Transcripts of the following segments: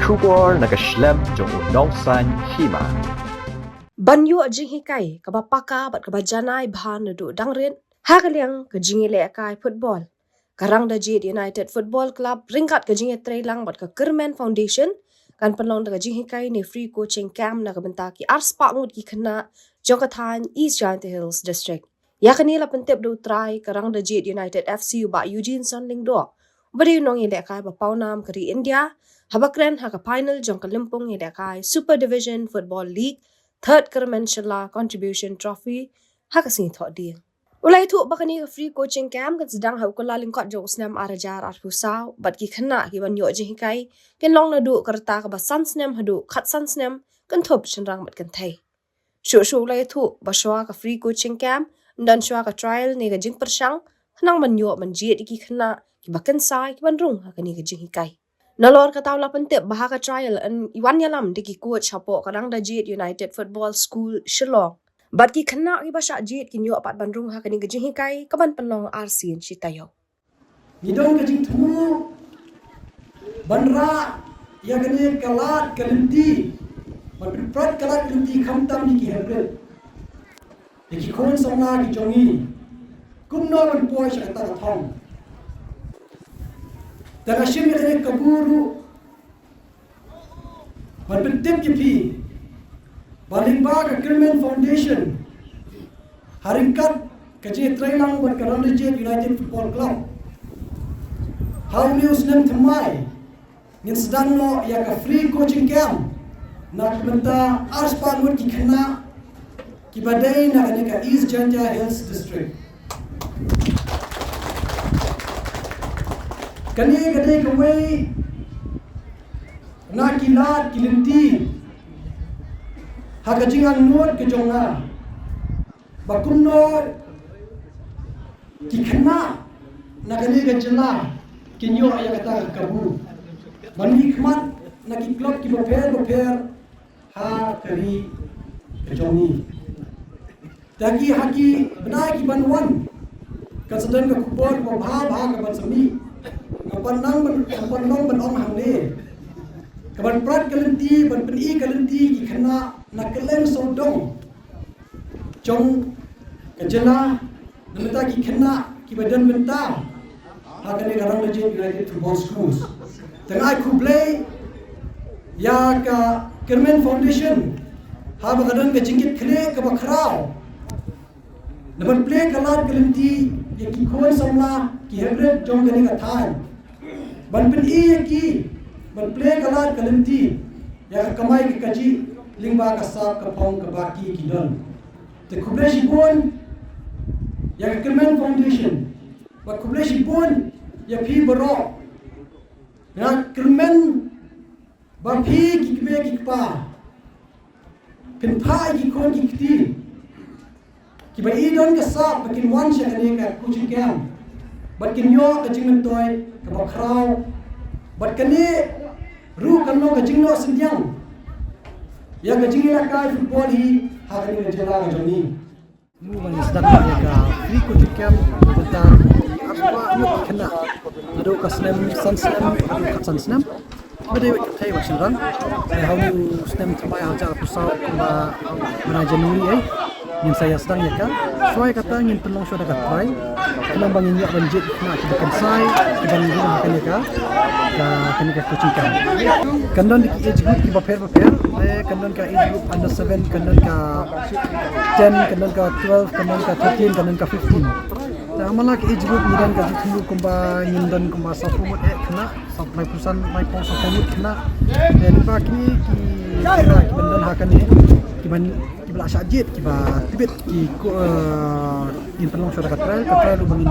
Kubor nakaslem jong unongsan hima. Banyo jing hikai kabapaka bat kabajanai bahan nadu dangrin hagaliang kajingile akai football. Karang Dajit United Football Club ringkat kajinge trailang bat ka Kerman Foundation kan penlong da kajing hikai ni free coaching camp na kabentaki arspa ngut ki kena Jokathan East Giant Hills District. Ya kanila pentip do try Karang Dajit United FC ba Eugene Sunling do. Bari nong ile akai ba paunam kari India habakren haka final jong kalimpong ile akai Super Division Football League Third Kermanshala Contribution Trophy haka sing thok dia. Ulai tu bakani ka free coaching camp kan sedang hau kala lingkot jong snam arajar arpusau bat ki khana ki ban yo jing kai ken long na du karta ka ba san snam hadu khat san snam kan thop chenrang mat kan thai. Shu ulai tu ba shwa ka free coaching camp dan shwa ka trial ni ka jing persang hanang ban yo ban jiet ki khana ki bakan sai ki ban rung haka ni ka jing kai. Nalor ka tawla pentip bahaka trial an iwan yalam diki coach hapo Karang Dajit United Football School Shillong. Bat ki kena ki basha jit ki nyo pat bandrung ha kani gajing hikai kaban penlong RC Chitayo. Nidong gajing tumu banra ya kani kalat kalinti ban prat kalat kalinti khamtam ni ki hebret. Ki kon somna ki jongi kumno ban poy sha ta thong. Dan asyik ni kaburu berbentuk kipi baling ba ke Kerman Foundation haringkat kaji trailang buat Karang Dajit United Football Club how news nem thamai nin sedang no ya ka free coaching camp nak menta aspan mut ki khana ki badai na ka East Janja Hills District. Kani kadai kawai na kilat kilinti hagajingan nur ke jonga bakunno kikna na kani gajla kinyo ya kata kabu mani khmat na ki klub ki boper ha kari ke jongi tagi haki benai ki banwan kan sedang ke kubur ko bha ka ban sami kapan nong ban om hangle kapan prat kalinti ban peni kalinti ki khana na kelen sodong jong kajela namita ki khana ki badan menta hakane Karang Dajit United Football Schools tengah ku play ya ka Kerman Foundation ha bagadan ka jingkit khle ka bakrao naban play kalat kalinti ya ki khon samla ki hebret jong gani ka than ban peni ki ban play kalat kalinti ya kamai ki kaji lingba ka sap ka phong ka baki ki don te kubleshi bon ya ka Kerman Foundation ba kubleshi bon ya phi baro ya Kerman ba phi ki kbe ki pa pin phai ki kon ki kti ki ba I don ka sap ba kin wan sha ka ka coaching camp bat kin yo ka jingmen toy ka ba khrau bat kani ru kan no ka jingno sindiang ya ka jingila ka football hi ha ka ni jela ka joni mu ban sedang ya ka free coaching camp tentang apa mu kena ado ka snam sansnam ado ka sansnam bade wek thai wa sirang how you snam thamai ha jar pusau ba mana Januari nin saya sedang ya kan soai kata ngin pelong sudah kat try kenang bangin ya banjit nak kita sai kita ngin makan ya kan kini ka coaching camp kandan di age group di baper kandan ka age group under 7 kandan ka 10 kandan ka 12 kandan ka 13 kandan ka 15 amala ka age group nidan ka ditunggu kumba ngindan kumba sapumut kena supply pusan mai pong sapumut kena dan baki ki kandan hakan ni kiban kibla syajit kiba tibet ki in pelong sudah katral bangin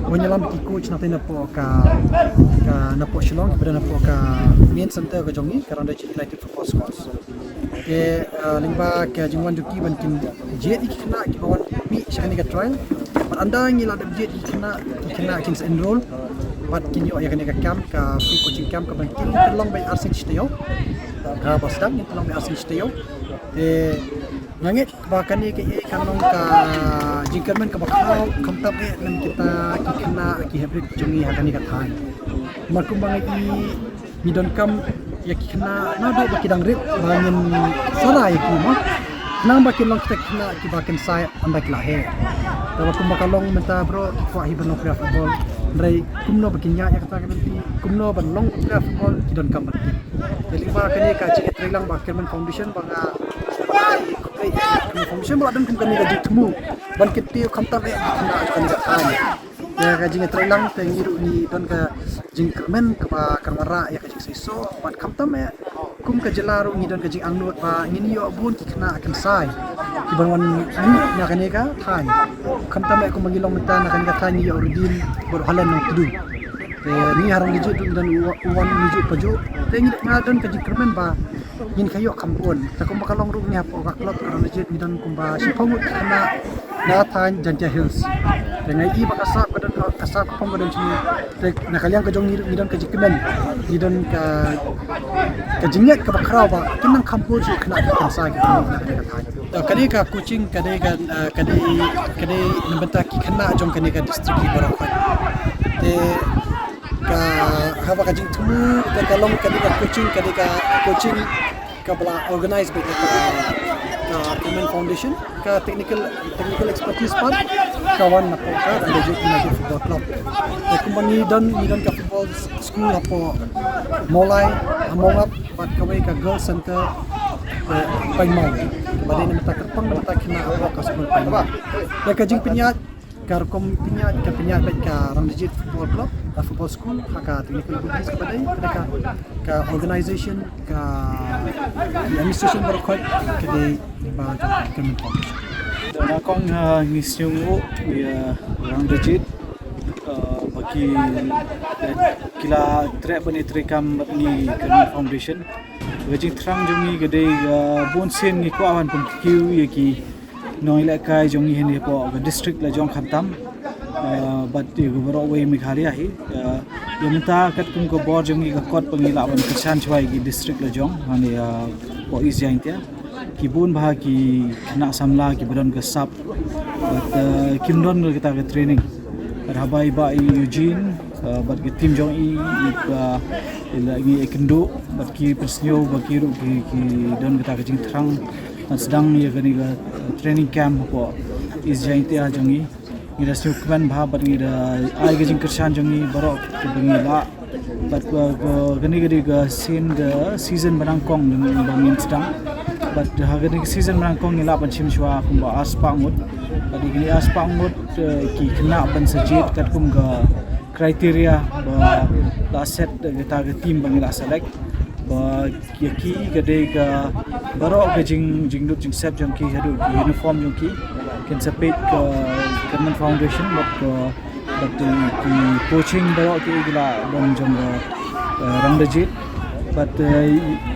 menyelam ki coach natin na po ka napo Shillong kepada napo ka main center ka jongi Karang Dajit United Football Schools ke lingba ke jingwan duki ban kim jet ki kena ki bawan mi syakani ka trial but anda ngila da jet ki kena kin enroll but kin yo ya ka camp ka free coaching camp ka ban kin pelong by RC Chitayo ka pasdam ni pelong by RC Chitayo ngangit bahkan ni ke kanong ka jingkerman ka bakau kamtap nan kita ki kena ki hebrit jungi hakani ka thai makumbang i midon kam ya kena nado baki dang rit bangin sarai ki mo nang baki long kita kena ki bakin sai anda kila he kalau kum bakalong menta bro fa hi ban lokra football rai kumno baki nya ya kata kan ti kumno ban long lokra football ki don kam ti jadi ba kani ka chi trilang bakirman foundation banga foundation ba dan kum kani ga jitmu ban kiti khamta be kena kani ga tan ya ka jing trilang te ngiru ni don ka jing kermen ka ba karmara ya ka jing siso ban khamta me kum ka jelaru ni don ka jing angnut ba ngini yo bun ki kena akan sai ki banwan ni na kani ka tan khamta me kum mangilong menta na kani ka tan ni yo rudin ber halan nang tudu te ni harang dijut dan uwan niju paju te ngi na don ka jing kermen ba ngin kayo kampun ta kum bakalong ru ni apo ka klot ron dijut ni don kum ba sipangut kena na tan Janja Hills dengan i bakasa badan kasar pom badan sini nak kalian ke jong ni dan ke jikemen ni dan ke jinget ke bakrau ba kinang kampur ju kena kansa gitu kadi ka coaching kadi nembenta ki kena jong kani ka district ki barang te ka haba ka jing tumu te kalong kadi ka coaching ka bala organize by Human Foundation ka technical expertise part kawan napo ka ada juga United Football Club kumpani dan ka football school apo mulai amongap bat kawai ka girls center Paimau badai namata terpang namata kena apa ka school Paimau ya ka jing pinyat ka rekom pinyat baik ka Ranjit Football Club football school ka technical expertise badai ka organization ka administration berkait kedai ba Human Foundation Nakong ngisyungu ya orang Ranjit bagi kila trek bani trekam ni Human Foundation gajing terang jongi gede bon sen ni ko awan pun kiu ye ki noi la kai jongi hen po ga district la jong khatam but go bro we Meghalaya hi yamta kat kum ko bor jongi ga kot pangila awan kisan chwai gi district la jong hani po is jaintia kibun bah ki kena samla ki badan ke sap but kimdon kita ke training rabai ba Eugene but ki tim jong i lagi ekendo but ki persnyo bagi ru ki don kita ke jing terang sedang ye gani ga training camp po is jaintia jongi ira syu kban bah but ira ai ke jing kersan jongi barok ke bangila but gani ga season banangkong dengan bangin sedang but hagani season merangkong ni lapan chim shwa kumba aspangut adi gini aspangut ki kena ban sajit kat kum ga criteria ba la set kita ga team bangila select ba ki gade ga baro ga jing set jong ki hadu uniform jong ki ken sepet ke Human Foundation but ki coaching baro ki gila dong jong rang dejit but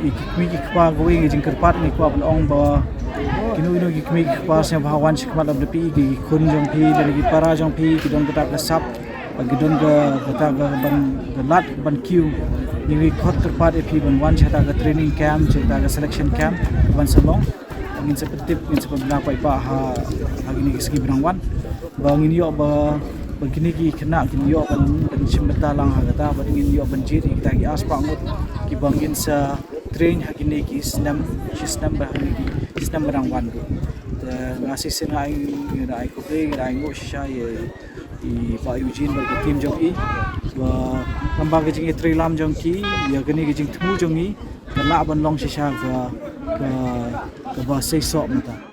ikmi ikpa going jing kerpat ni kwa ong ba kinu ikmi ikpa se bhawan sikmat ab pi gi khun jong pi gi para jong pi ki don kata sap gi don ga kata ga ban lat ban kiu ni khot kerpat pi ban wan chata ga training camp chata ga selection camp ban salong ngin seperti na pa ha gini segi berangwan ba ngin yo ba begini ki kena kini yo ban simbeta lang hagata ba ngin yo ban jiri kita gi aspangut ki bangin sa train hagini ki sistem ba hagini sistem berangwan ngasi senai ngai ko be ngai ngo sha ye i ba Eugene ba tim jong i ba kamba ge jing tri lam jong ki ya gani ge jing thu jong i la ban long sha ga ba sei so mata